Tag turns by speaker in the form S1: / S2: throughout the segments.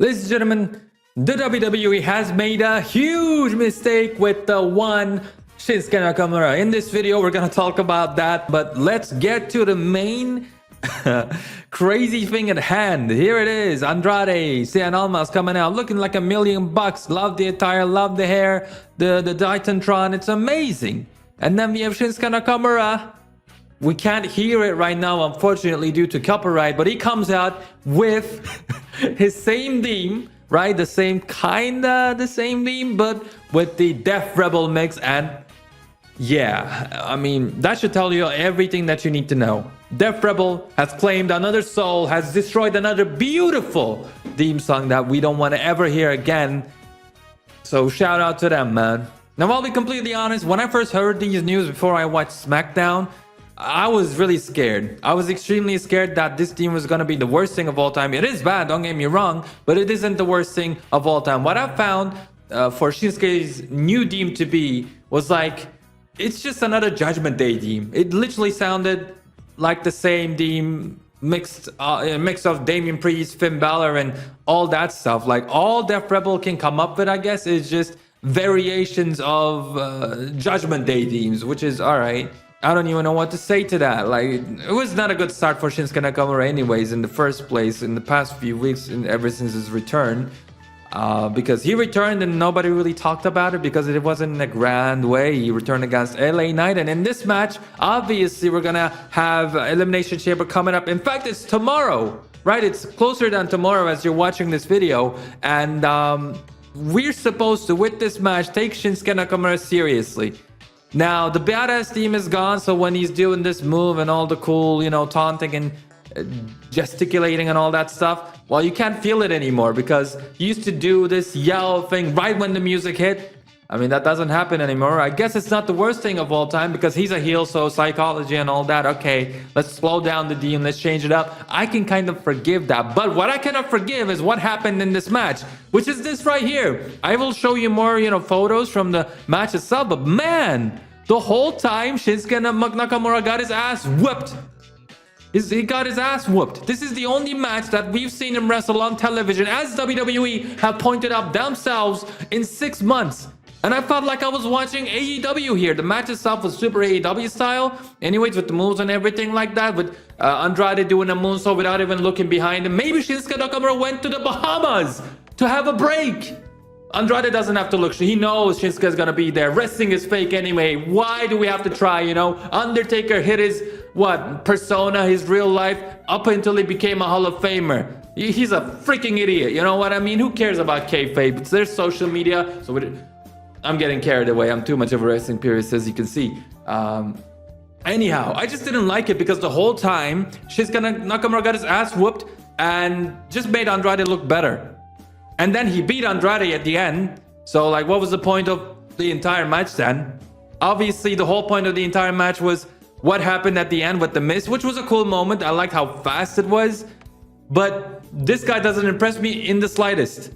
S1: Ladies and gentlemen, the WWE has made a huge mistake with the one Shinsuke Nakamura. In this video, we're going to talk about that, but let's get to the main crazy thing at hand. Here it is. Andrade Cien Almas coming out looking like $1,000,000. Love the attire, love the hair, the Titantron. It's amazing. And then we have Shinsuke Nakamura. We can't hear it right now, unfortunately, due to copyright, but he comes out with his same theme, right? The same theme, but with the Death Rebel mix. And yeah, I mean, that should tell you everything that you need to know. Death Rebel has claimed another soul, has destroyed another beautiful theme song that we don't want to ever hear again. So shout out to them, man. Now, I'll be completely honest, when I first heard these news before I watched SmackDown, I was really scared. I was extremely scared that this theme was going to be the worst thing of all time. It is bad, don't get me wrong, but it isn't the worst thing of all time. What I found for Shinsuke's new theme to be was like, it's just another Judgment Day theme. It literally sounded like the same theme, mix of Damian Priest, Finn Balor, and all that stuff. Like, all Death Rebel can come up with, I guess, is just variations of Judgment Day themes, which is all right. I don't even know what to say to that. Like, it was not a good start for Shinsuke Nakamura anyways in the first place in the past few weeks and ever since his return. Because he returned and nobody really talked about it because it wasn't in a grand way. He returned against LA Knight, and in this match, obviously we're gonna have Elimination Chamber coming up. In fact, it's tomorrow, right? It's closer than tomorrow as you're watching this video. And we're supposed to, with this match, take Shinsuke Nakamura seriously. Now, the badass theme is gone, so when he's doing this move and all the cool, taunting and gesticulating and all that stuff, well, you can't feel it anymore because he used to do this yell thing right when the music hit. I mean, that doesn't happen anymore. I guess it's not the worst thing of all time because he's a heel, so psychology and all that. Okay, let's slow down the theme, let's change it up. I can kind of forgive that. But what I cannot forgive is what happened in this match, which is this right here. I will show you more, photos from the match itself, but man, the whole time Shinsuke Nakamura got his ass whipped. He got his ass whooped. This is the only match that we've seen him wrestle on television, as WWE have pointed out themselves, in 6 months. And I felt like I was watching AEW here. The match itself was super AEW style. Anyways, with the moves and everything like that. With Andrade doing a moonsault without even looking behind him. Maybe Shinsuke Nakamura went to the Bahamas to have a break. Andrade doesn't have to look. He knows Shinsuke's gonna be there. Wrestling is fake anyway. Why do we have to try, Undertaker hit his, persona, his real life, up until he became a Hall of Famer. He's a freaking idiot, you know what I mean? Who cares about kayfabe? It's their social media, so I'm getting carried away. I'm too much of a wrestling purist, as you can see. Anyhow, I just didn't like it because the whole time Shinsuke Nakamura got his ass whooped and just made Andrade look better. And then he beat Andrade at the end. So, like, what was the point of the entire match then? Obviously, the whole point of the entire match was what happened at the end with the Miz, which was a cool moment. I liked how fast it was. But this guy doesn't impress me in the slightest.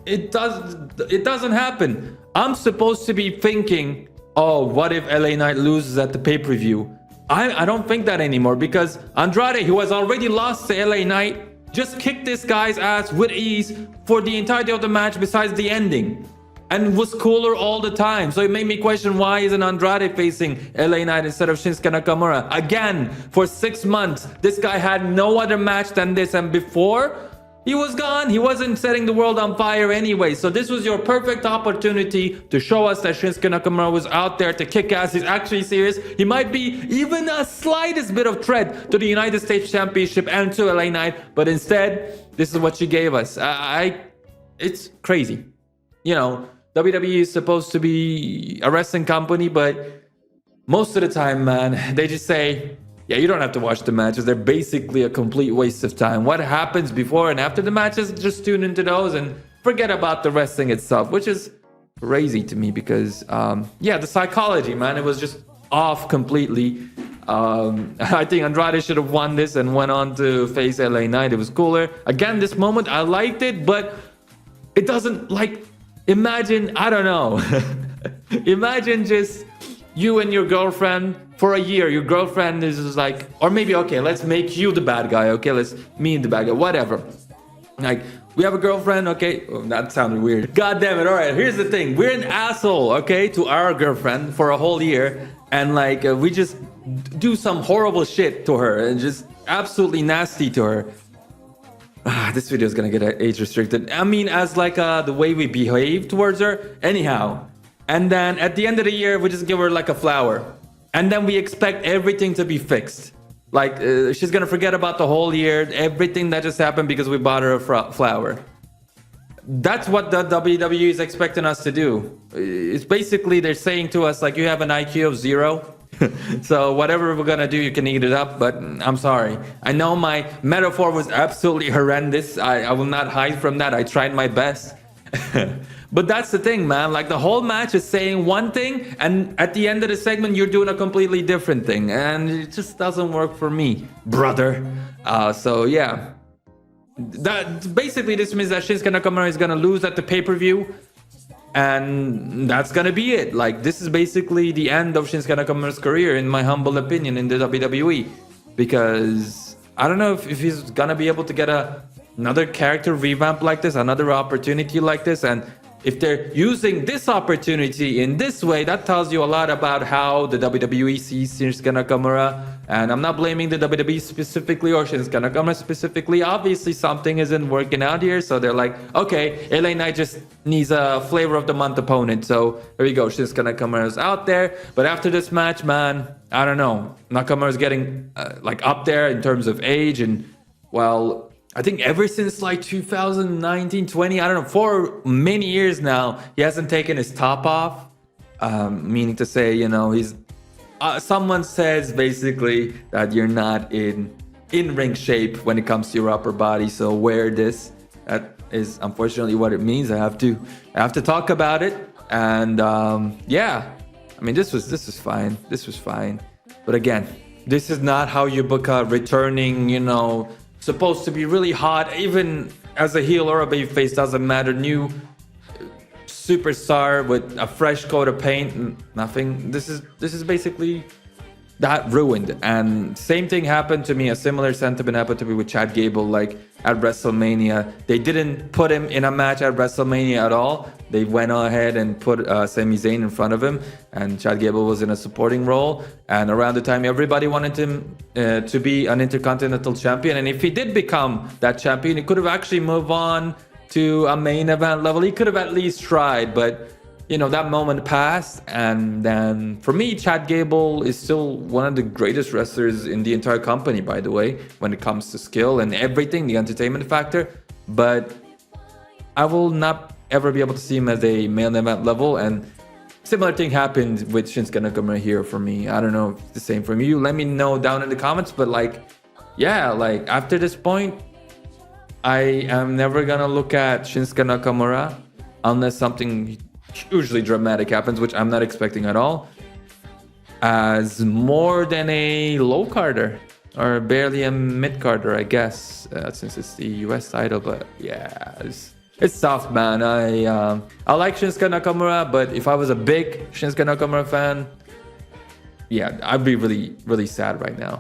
S1: It doesn't happen. I'm supposed to be thinking, oh, what if LA Knight loses at the pay-per-view? I don't think that anymore because Andrade, who has already lost to LA Knight, just kicked this guy's ass with ease for the entirety of the match besides the ending. And was cooler all the time. So it made me question, why isn't Andrade facing LA Knight instead of Shinsuke Nakamura? Again, for 6 months, this guy had no other match than this. And before, he was gone. He wasn't setting the world on fire anyway. So this was your perfect opportunity to show us that Shinsuke Nakamura was out there to kick ass. He's actually serious. He might be even a slightest bit of threat to the United States Championship and to LA Knight. But instead, this is what she gave us. It's crazy. WWE is supposed to be a wrestling company, but most of the time, man, they just say, yeah, you don't have to watch the matches. They're basically a complete waste of time. What happens before and after the matches, just tune into those and forget about the wrestling itself, which is crazy to me because, the psychology, man, it was just off completely. I think Andrade should have won this and went on to face LA Knight. It was cooler. Again, this moment, I liked it, but it doesn't, imagine, I don't know. Imagine just you and your girlfriend for a year. Your girlfriend is just like, or maybe, okay, let's make you the bad guy. Okay, me the bad guy, whatever. Like, We have a girlfriend, okay? Oh, that sounded weird. God damn it. All right, here's the thing. We're an asshole, okay, to our girlfriend for a whole year. And like, we just do some horrible shit to her and just absolutely nasty to her. This video is gonna get age restricted. I mean, as like the way we behave towards her. Anyhow. And then at the end of the year, we just give her like a flower. And then we expect everything to be fixed. Like, she's gonna forget about the whole year, everything that just happened because we bought her a flower. That's what the WWE is expecting us to do. It's basically, they're saying to us, like, you have an IQ of 0. So whatever we're gonna do, you can eat it up, but I'm sorry. I know my metaphor was absolutely horrendous. I will not hide from that. I tried my best. But that's the thing, man. Like, the whole match is saying one thing, and at the end of the segment, you're doing a completely different thing. And it just doesn't work for me, brother. So, yeah. That basically, this means that Shinsuke Nakamura is going to lose at the pay-per-view. And that's going to be it. Like, this is basically the end of Shinsuke Nakamura's career, in my humble opinion, in the WWE. Because I don't know if he's going to be able to get another character revamp like this, another opportunity like this. And if they're using this opportunity in this way, that tells you a lot about how the WWE sees Shinsuke Nakamura. And I'm not blaming the WWE specifically or Shinsuke Nakamura specifically. Obviously, something isn't working out here. So they're like, okay, LA Knight just needs a flavor of the month opponent. So there you go. Shinsuke Nakamura is out there. But after this match, man, I don't know. Nakamura is getting like up there in terms of age. And, well, I think ever since like 2019, 20, I don't know, for many years now, he hasn't taken his top off. Meaning to say, you know, he's someone says basically that you're not in ring shape when it comes to your upper body. So wear this. That is unfortunately what it means. I have to talk about it. And yeah, I mean, this was fine. This was fine. But again, this is not how you book a returning, you know, supposed to be really hot, even as a heel or a babyface, doesn't matter, new superstar with a fresh coat of paint. Nothing. This is basically that ruined. And same thing happened to me, a similar sentiment happened to me with Chad Gable. Like at WrestleMania, they didn't put him in a match at WrestleMania at all. They went ahead and put Sami Zayn in front of him, and Chad Gable was in a supporting role. And around the time, everybody wanted him to be an Intercontinental Champion. And if he did become that champion, he could have actually moved on to a main event level. He could have at least tried, but you know, that moment passed. And then for me, Chad Gable is still one of the greatest wrestlers in the entire company, by the way, when it comes to skill and everything, the entertainment factor. But I will not ever be able to see him as a main event level. And similar thing happened with Shinsuke Nakamura here for me. I don't know if it's the same from you. Let me know down in the comments. But like, yeah, like after this point, I am never gonna look at Shinsuke Nakamura unless something hugely dramatic happens, which I'm not expecting at all, as more than a low carder or barely a mid carder, I guess, since it's the US title. But yeah, it's tough, man. I like Shinsuke Nakamura, but if I was a big Shinsuke Nakamura fan, yeah, I'd be really, really sad right now.